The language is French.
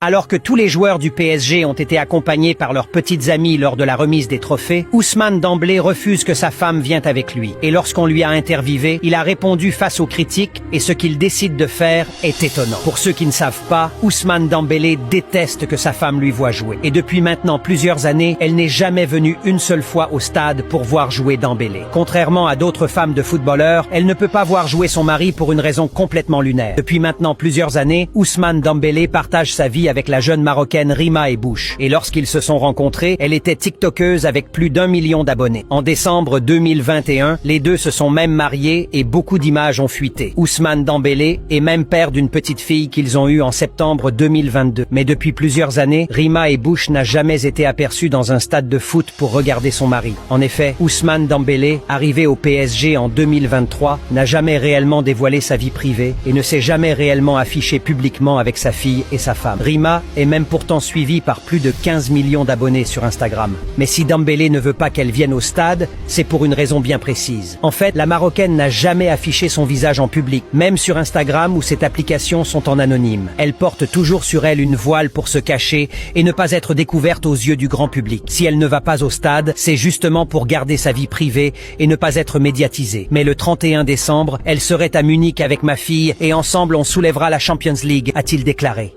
Alors que tous les joueurs du PSG ont été accompagnés par leurs petites amies lors de la remise des trophées, Ousmane Dembélé refuse que sa femme vienne avec lui. Et lorsqu'on lui a interviewé, il a répondu face aux critiques et ce qu'il décide de faire est étonnant. Pour ceux qui ne savent pas, Ousmane Dembélé déteste que sa femme lui voie jouer. Et depuis maintenant plusieurs années, elle n'est jamais venue une seule fois au stade pour voir jouer Dembélé. Contrairement à d'autres femmes de footballeurs, elle ne peut pas voir jouer son mari pour une raison complètement lunaire. Depuis maintenant plusieurs années, Ousmane Dembélé partage sa vie avec la jeune marocaine Rima Ebouche. Et lorsqu'ils se sont rencontrés, elle était tiktokeuse avec plus d'1 million d'abonnés. En décembre 2021, les deux se sont même mariés et beaucoup d'images ont fuité. Ousmane Dembélé est même père d'une petite fille qu'ils ont eue en septembre 2022. Mais depuis plusieurs années, Rima Ebouche n'a jamais été aperçue dans un stade de foot pour regarder son mari. En effet, Ousmane Dembélé, arrivé au PSG en 2023, n'a jamais réellement dévoilé sa vie privée et ne s'est jamais réellement affiché publiquement avec sa fille et sa femme. Rima est même pourtant suivie par plus de 15 millions d'abonnés sur Instagram. Mais si Dembélé ne veut pas qu'elle vienne au stade, c'est pour une raison bien précise. En fait, la Marocaine n'a jamais affiché son visage en public, même sur Instagram où cette application sont en anonyme. Elle porte toujours sur elle une voile pour se cacher et ne pas être découverte aux yeux du grand public. Si elle ne va pas au stade, c'est justement pour garder sa vie privée et ne pas être médiatisée. Mais le 31 décembre, elle serait à Munich avec ma fille et ensemble on soulèvera la Champions League, a-t-il déclaré.